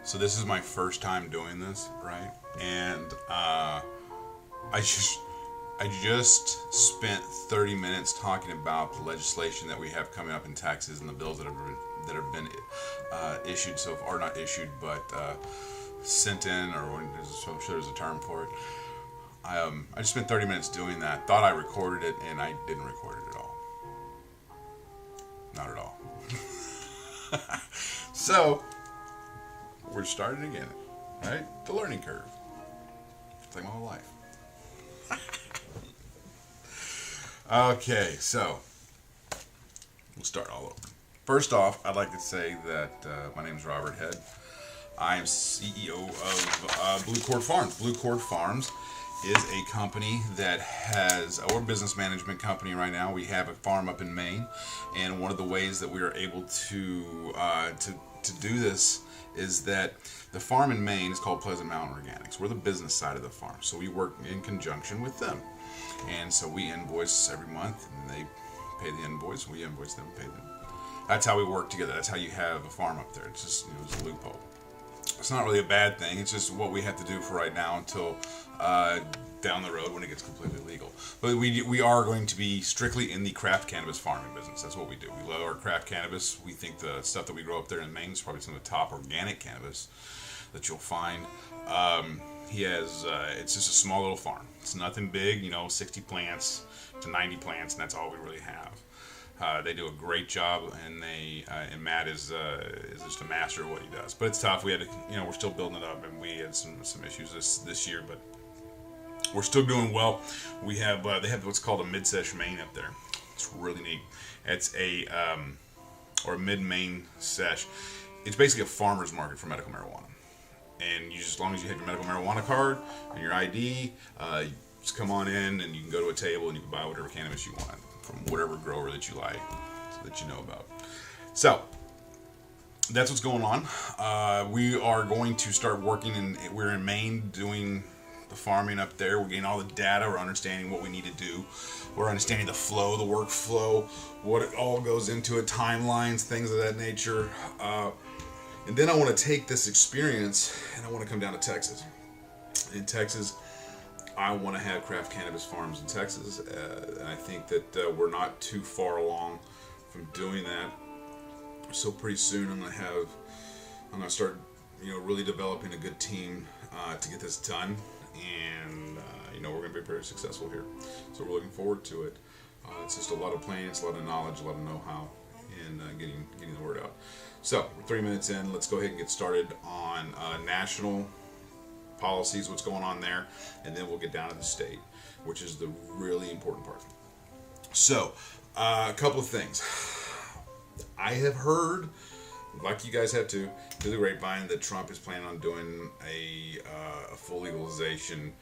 So this is my first time doing this, right? And I just I just spent 30 minutes talking about the legislation that we have coming up in Texas and the bills that have been issued so far, or not issued, but sent in, or I'm sure there's a term for it. I just spent 30 minutes doing that. Thought I recorded it, and I didn't record it at all. Not at all. So we're starting again, right? The learning curve. It's like my whole life. Okay, so we'll start all over. First off, I'd like to say that my name is Robert Head. I am CEO of Blue Cord Farms. Blue Cord Farms is a company that has our business management company right now. We have a farm up in Maine, and one of the ways that we are able to do this is that the farm in Maine is called Pleasant Mountain Organics. We're the business side of the farm, so we work in conjunction with them. And so we invoice every month, and they pay the invoice. We invoice them, pay them. That's how we work together. That's how you have a farm up there. It's just, it's a loophole. It's not really a bad thing. It's just what we have to do for right now until down the road when it gets completely legal. But we are going to be strictly in the craft cannabis farming business. That's what we do. We love our craft cannabis. We think the stuff that we grow up there in Maine is probably some of the top organic cannabis that you'll find. He has, it's just a small little farm. It's nothing big, 60 plants to 90 plants, and that's all we really have. They do a great job, and and Matt is just a master of what he does. But it's tough. We had to, we're still building it up, and we had some issues this year, but we're still doing well. We have they have what's called a mid-sesh Maine up there. It's really neat. It's or a mid-Maine sesh. It's basically a farmer's market for medical marijuana. And as long as you have your medical marijuana card and your ID, you just come on in and you can go to a table and you can buy whatever cannabis you want from whatever grower that you like, that you know about. So that's what's going on. We are going to start working, and we're in Maine doing the farming up there. We're getting all the data. We're understanding what we need to do. We're understanding the flow, the workflow, what it all goes into it, timelines, things of that nature. And then I want to take this experience and I want to come down to Texas. In Texas, I want to have craft cannabis farms in Texas. And I think that we're not too far along from doing that. So pretty soon I'm going to start, really developing a good team to get this done. And, we're going to be very successful here. So we're looking forward to it. It's just a lot of planning, it's a lot of knowledge, a lot of know-how, and getting the word out. So, we're 3 minutes in. Let's go ahead and get started on national policies, what's going on there, and then we'll get down to the state, which is the really important part. So, a couple of things. I have heard, like you guys have too, through the grapevine, that Trump is planning on doing a full legalization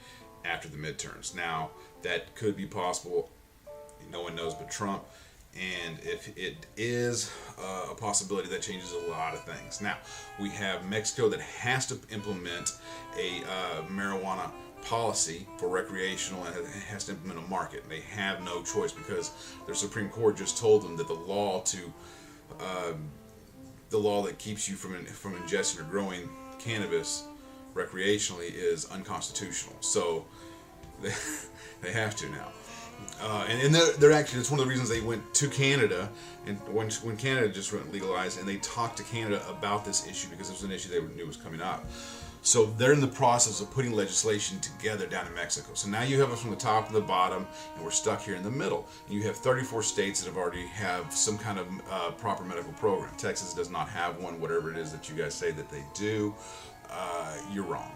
after the midterms. Now, that could be possible. No one knows but Trump. And if it is a possibility, that changes a lot of things. Now, we have Mexico that has to implement a marijuana policy for recreational, and it has to implement a market. They have no choice because their Supreme Court just told them that the law that keeps you from ingesting or growing cannabis recreationally is unconstitutional. So they have to now. And they're actually, it's one of the reasons they went to Canada, and when Canada just went legalized, and they talked to Canada about this issue because it was an issue they knew was coming up. So they're in the process of putting legislation together down in Mexico. So now you have us from the top and the bottom, and we're stuck here in the middle. And you have 34 states that already have some kind of proper medical program. Texas does not have one. Whatever it is that you guys say that they do, you're wrong.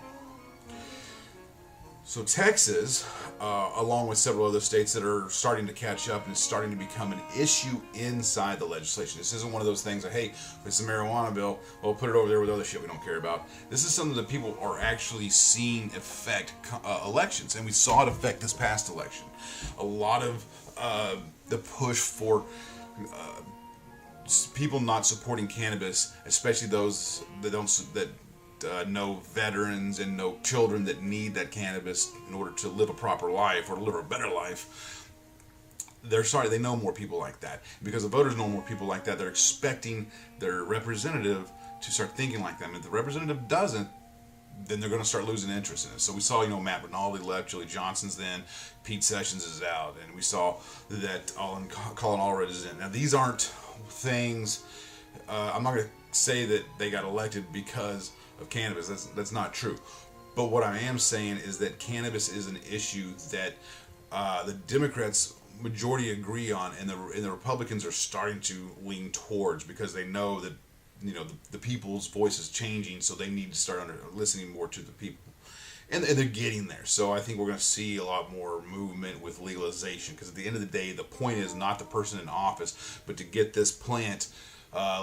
So Texas, along with several other states that are starting to catch up and it's starting to become an issue inside the legislation. This isn't one of those things that, hey, it's a marijuana bill, well, put it over there with other shit we don't care about. This is something that people are actually seeing affect elections, and we saw it affect this past election. A lot of the push for people not supporting cannabis, especially those that no veterans and no children that need that cannabis in order to live a proper life or to live a better life. They know more people like that. Because the voters know more people like that, they're expecting their representative to start thinking like them. If the representative doesn't, then they're going to start losing interest in it. So we saw, Matt Rinaldi left, Julie Johnson's then, Pete Sessions is out, and we saw that Colin Allred is in. Now, these aren't things, I'm not going to say that they got elected because of cannabis. That's not true. But what I am saying is that cannabis is an issue that the Democrats majority agree on, and the Republicans are starting to lean towards, because they know that the people's voice is changing, so they need to start listening more to the people, and they're getting there. So I think we're going to see a lot more movement with legalization, because at the end of the day, the point is not the person in office, but to get this plant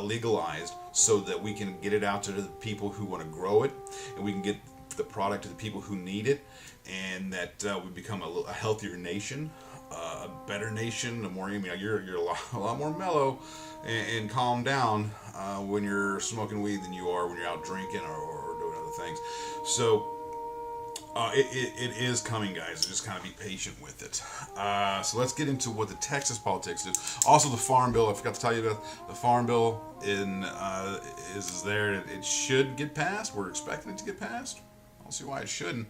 legalized so that we can get it out to the people who want to grow it, and we can get the product to the people who need it, and that we become a healthier nation, a better nation. You're a lot more mellow and calm down when you're smoking weed than you are when you're out drinking or doing other things. So it is coming, guys. So just kind of be patient with it. So let's get into what the Texas politics is. Also, the Farm Bill. I forgot to tell you about the Farm Bill. Is there. It should get passed. We're expecting it to get passed. I don't see why it shouldn't.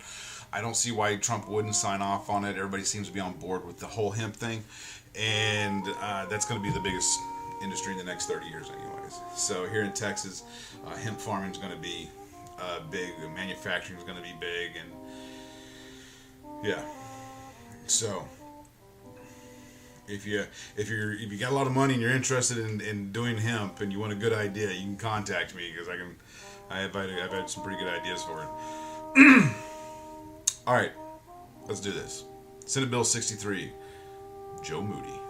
I don't see why Trump wouldn't sign off on it. Everybody seems to be on board with the whole hemp thing, and that's going to be the biggest industry in the next 30 years anyways. So here in Texas, hemp farming is going to be big, manufacturing is going to be big, and yeah. So if you got a lot of money and you're interested in doing hemp and you want a good idea, you can contact me, because I've had some pretty good ideas for it. All right, let's do this. Senate Bill 63, Joe Moody.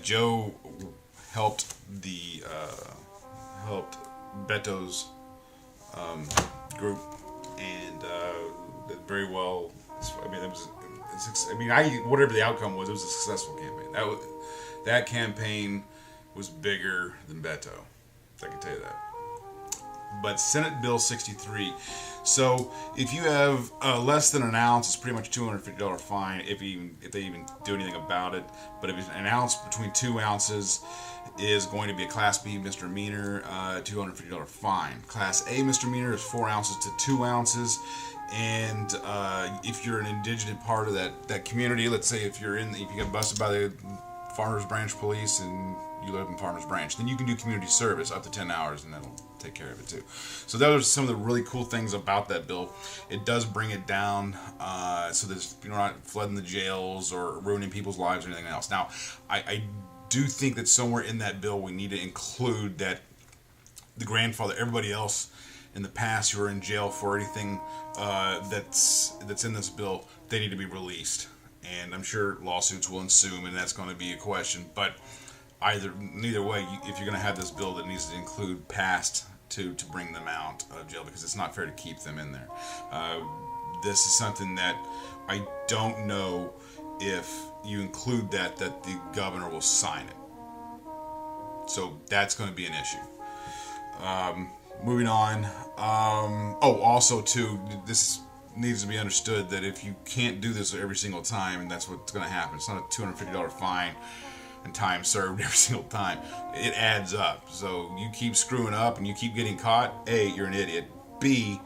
Joe helped Beto's group, and did very well. Whatever the outcome was, it was a successful campaign. That campaign was bigger than Beto. I can tell you that. But Senate Bill 63. So if you have less than an ounce, it's pretty much a $250 fine if they even do anything about it. But if it's an ounce between 2 ounces, is going to be a Class B misdemeanor, $250 fine. Class A misdemeanor is 4 ounces to 2 ounces. And if you're an indigent part of that community, let's say if you get busted by the Farmers Branch Police and you live in Farmers Branch, then you can do community service up to 10 hours, and that'll take care of it too. So those are some of the really cool things about that bill. It does bring it down, so there's not flooding the jails or ruining people's lives or anything else. Now, I do think that somewhere in that bill we need to include that the grandfather, everybody else in the past who are in jail for anything that's in this bill, they need to be released. And I'm sure lawsuits will ensue, and that's going to be a question. But neither way, if you're going to have this bill, that needs to include past to bring them out of jail, because it's not fair to keep them in there. This is something that I don't know if you include that the governor will sign it. So that's going to be an issue. Moving on. Also too, this needs to be understood that if you can't do this every single time, and that's what's going to happen. It's not a $250 fine and time served every single time. It adds up. So you keep screwing up and you keep getting caught. A, you're an idiot. B,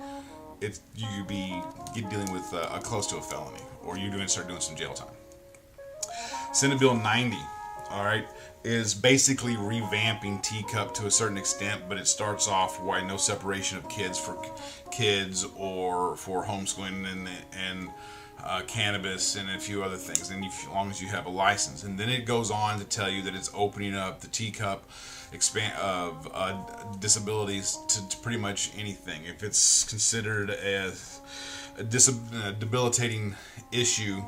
you're dealing with close to a felony, or you're going to start doing some jail time. Senate Bill 90, all right, is basically revamping Teacup to a certain extent, but it starts off why no separation of kids for kids or for homeschooling and cannabis and a few other things, and as long as you have a license. And then it goes on to tell you that it's opening up the Teacup of disabilities to pretty much anything. If it's considered a debilitating issue,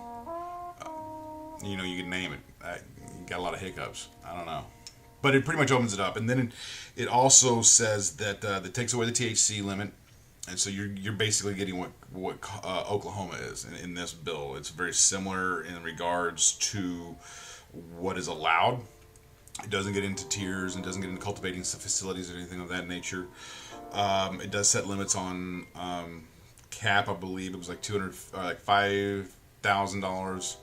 you can name it. You got a lot of hiccups. I don't know. But it pretty much opens it up. And then it also says that it takes away the THC limit. And so you're basically getting what Oklahoma is in this bill. It's very similar in regards to what is allowed. It doesn't get into tiers and doesn't get into cultivating facilities or anything of that nature. It does set limits on cap. I believe it was like $5,000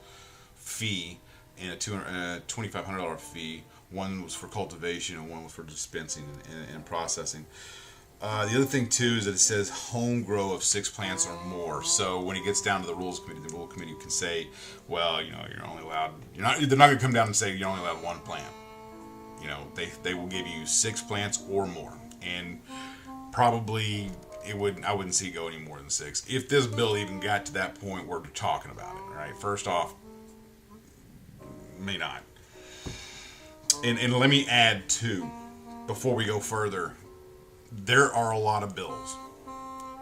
fee and a $2,500 fee One was for cultivation, and one was for dispensing and processing. The other thing too is that it says home grow of 6 plants or more. So when it gets down to the rules committee, the rule committee can say, well, you're only allowed. They're not going to come down and say you're only allowed 1 plant. They will give you 6 plants or more, and probably I wouldn't see it go any more than 6 if this bill even got to that point where we're talking about it. Right? First off, may not. And let me add too, before we go further. There are a lot of bills,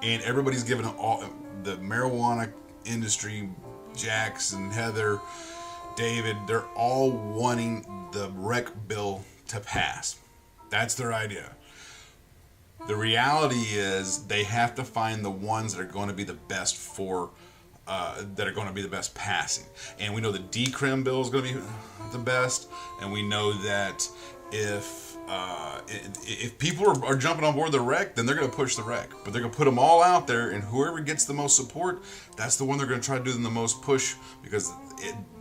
and everybody's giving all the marijuana industry, Jackson, Heather, David, they're all wanting the rec bill to pass. That's their idea. The reality is they have to find the ones that are going to be the best passing. And we know the decrim bill is going to be the best, and we know that if people are jumping on board the rec, then they're going to push the rec. But they're going to put them all out there, and whoever gets the most support, that's the one they're going to try to do them the most push, because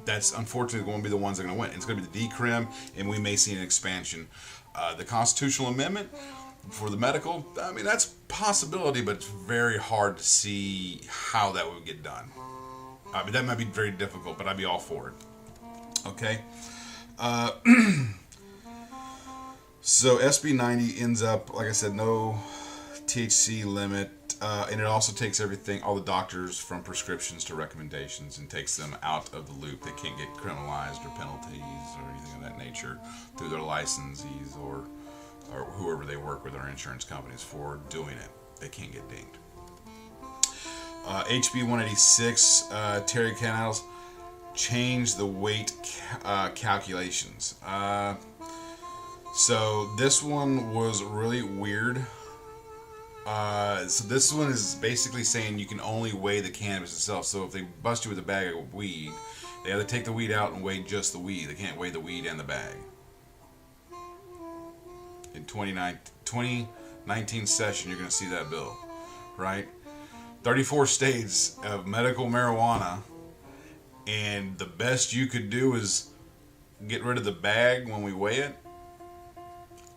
that's unfortunately going to be the ones that are going to win. It's going to be the decrim, and we may see an expansion. The constitutional amendment for the medical, I mean, that's a possibility, but it's very hard to see how that would get done. I mean, that might be very difficult, but I'd be all for it. Okay? So SB 90 ends up, like I said, no THC limit, and it also takes all the doctors from prescriptions to recommendations, and takes them out of the loop. They can't get criminalized or penalties or anything of that nature through their licensees or whoever they work with, their insurance companies, for doing it. They can't get dinged. HB 186, Terry Canals changed the weight calculations. So this one was really weird. So this one is basically saying you can only weigh the cannabis itself. So if they bust you with a bag of weed, they have to take the weed out and weigh just the weed. They can't weigh the weed and the bag. In 2019 session, you're going to see that bill, right? 34 states of medical marijuana, and the best you could do is get rid of the bag when we weigh it.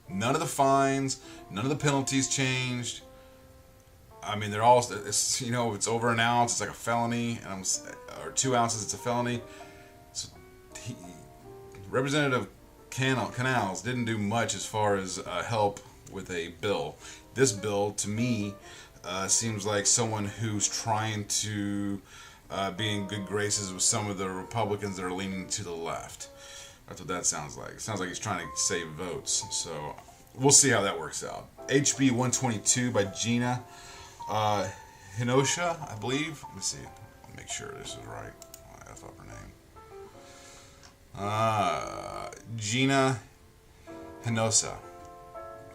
None of the fines, none of the penalties changed. I mean, they're all, it's over an ounce, it's like a felony, or 2 ounces, it's a felony. So Representative Canals didn't do much as far as help with a bill. This bill, to me, seems like someone who's trying to be in good graces with some of the Republicans that are leaning to the left. That's what that sounds like. It sounds like he's trying to save votes. So we'll see how that works out. HB 122 by Gina Hinojosa, I believe. Let me see. I'll make sure this is right. I F up her name. Gina Hinojosa.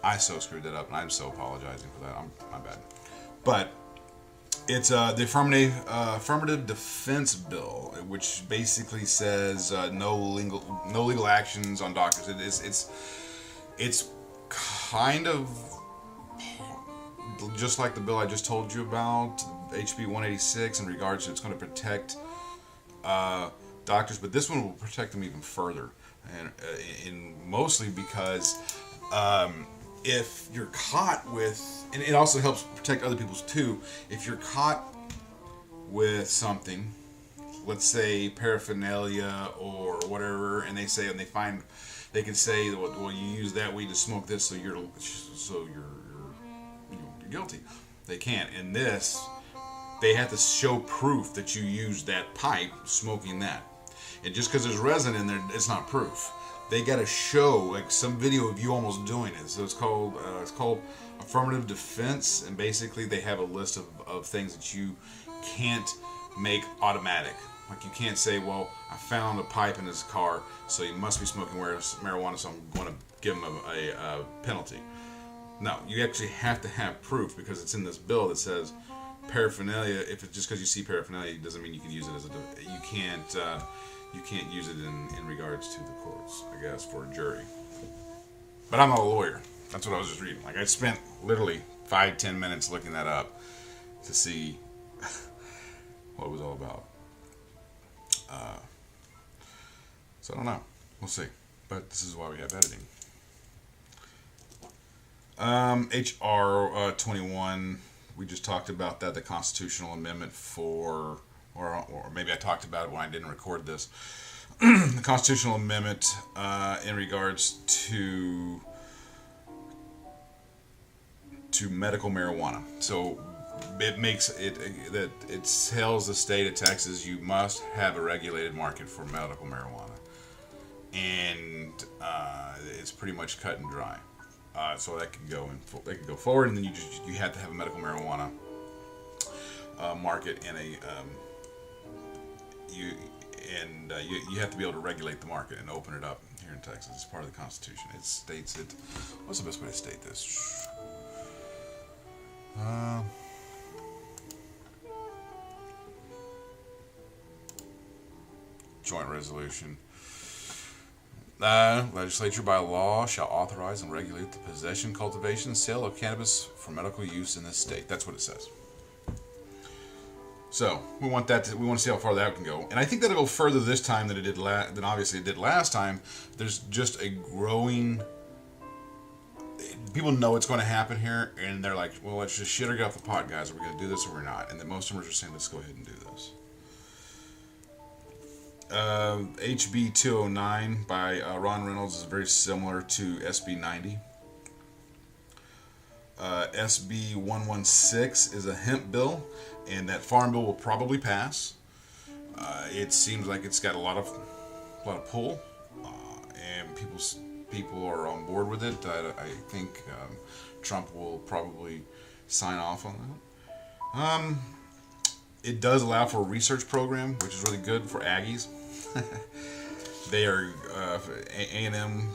I so screwed that up, and I'm so apologizing for that. My bad. But it's the affirmative defense bill, which basically says no legal actions on doctors. It's kind of just like the bill I just told you about, HB 186, in regards to it's going to protect doctors, but this one will protect them even further, and mostly because if you're caught with, and it also helps protect other people's too, if you're caught with something, let's say paraphernalia or whatever, and they can say, well, you use that weed to smoke this, so you're guilty. They can't. In this, they have to show proof that you used that pipe smoking that. And just because there's resin in there, it's not proof. They got to show like some video of you almost doing it. So it's called affirmative defense, and basically they have a list of things that you can't make automatic. Like you can't say, well, I found a pipe in his car, so he must be smoking marijuana, so I'm going to give him a penalty. No, you actually have to have proof, because it's in this bill that says paraphernalia. If it's just because you see paraphernalia doesn't mean you can use it as you can't use it in regards to the courts, I guess, for a jury. But I'm not a lawyer. That's what I was just reading. Like I spent literally 5-10 minutes looking that up to see what it was all about. So I don't know. We'll see. but this is why we have editing. HR 21, we just talked about that, the constitutional amendment for, or maybe I talked about it when I didn't record this. The constitutional amendment in regards to medical marijuana. So it makes it that it tells the state of Texas you must have a regulated market for medical marijuana, and it's pretty much cut and dry. So that could go forward, and then you have to have a medical marijuana market and you have to be able to regulate the market and open it up here in Texas. It's part of the Constitution. It states it. What's the best way to state this? Joint resolution. Legislature by law shall authorize and regulate the possession, cultivation, and sale of cannabis for medical use in this state. That's what it says. So we want to see how far that can go, and I think that'll go further this time than it did than obviously it did last time. There's just a growing. People know it's going to happen here, and they're like, "Well, let's just shit or get off the pot, guys. Are we going to do this or we're not?" And then most of them are just saying, "Let's go ahead and do this." HB 209 by Ron Reynolds is very similar to SB 90. SB 116 is a hemp bill, and that farm bill will probably pass. It seems like it's got a lot of pull, and people are on board with it. I think Trump will probably sign off on that. It does allow for a research program, which is really good for Aggies. They are A&M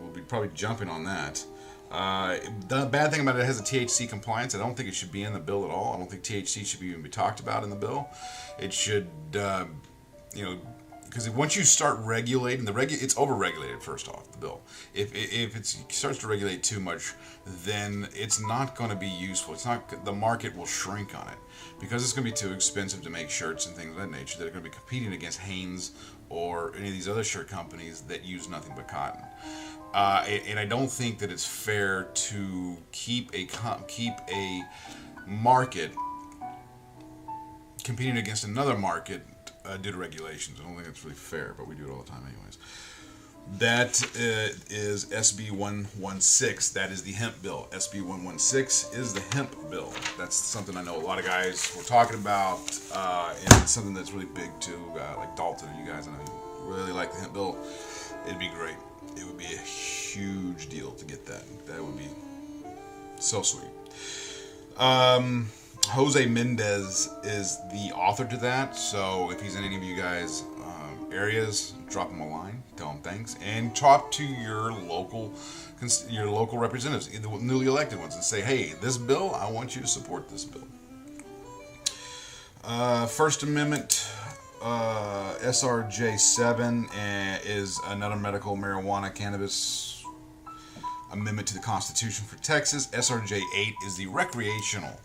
will be probably jumping on that. The bad thing about it has a THC compliance. I don't think it should be in the bill at all. I don't think THC should even be talked about in the bill. It should, because once you start regulating it's over-regulated. First off, the bill. If it starts to regulate too much, then it's not going to be useful. The market will shrink on it because it's going to be too expensive to make shirts and things of that nature that are going to be competing against Hanes or any of these other shirt companies that use nothing but cotton. And I don't think that it's fair to keep a market competing against another market due to regulations. I don't think that's really fair, but we do it all the time anyways. That is SB 116. That is the hemp bill. SB 116 is the hemp bill. That's something I know a lot of guys were talking about, and it's something that's really big too. Like Dalton and you guys, I know you really like the hemp bill. It'd be great. It would be a huge deal to get that. That would be so sweet. Jose Mendez is the author to that, so if he's in any of you guys' areas, drop him a line, tell him thanks, and talk to your local representatives, the newly elected ones, and say, hey, this bill, I want you to support this bill. First Amendment, SRJ 7 is another medical marijuana cannabis amendment to the Constitution for Texas. SRJ 8 is the recreational.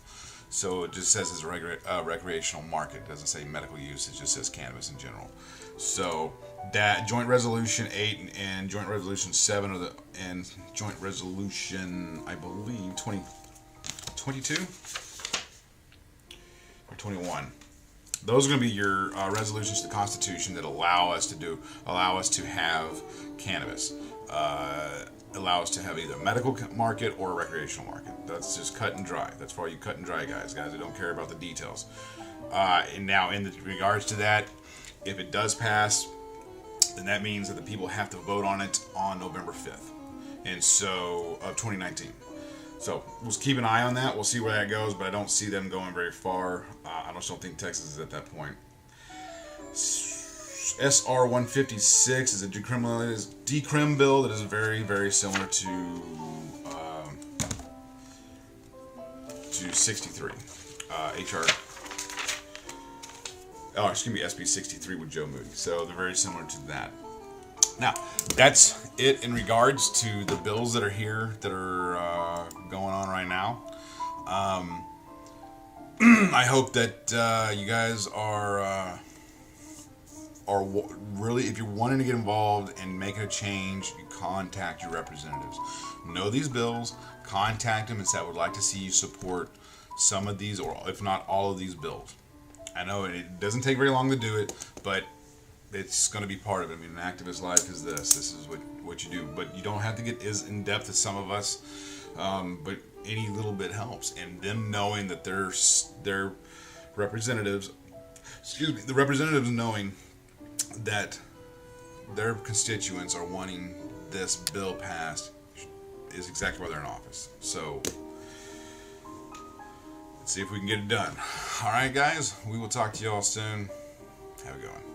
So it just says it's a recreational market. It doesn't say medical use. It just says cannabis in general. So that Joint Resolution 8 and Joint Resolution 7 and Joint Resolution, I believe, 22 or 21. Those are going to be your resolutions to the Constitution that allow us to have cannabis. Allow us to have either a medical market or a recreational market. That's just cut and dry. That's for all you cut and dry guys that don't care about the details. And now, in regards to that, if it does pass, then that means that the people have to vote on it on November 5th, and so of 2019. So we'll keep an eye on that. We'll see where that goes, but I don't see them going very far. I just don't think Texas is at that point. SR 156 is a decrim bill that is very, very similar to 63. SB 63 with Joe Moody. So they're very similar to that. Now, that's it in regards to the bills that are here that are going on right now. I hope that you guys are are really, if you're wanting to get involved and make a change, you contact your representatives. Know these bills, contact them and say, I would like to see you support some of these, or if not all of these bills. I know it doesn't take very long to do it, but it's going to be part of it. I mean, an activist life is this. This is what you do. But you don't have to get as in depth as some of us. But any little bit helps. And them knowing that their representatives, the representatives knowing that their constituents are wanting this bill passed is exactly why they're in office. So let's see if we can get it done. All right, guys. We will talk to y'all soon. Have a good one.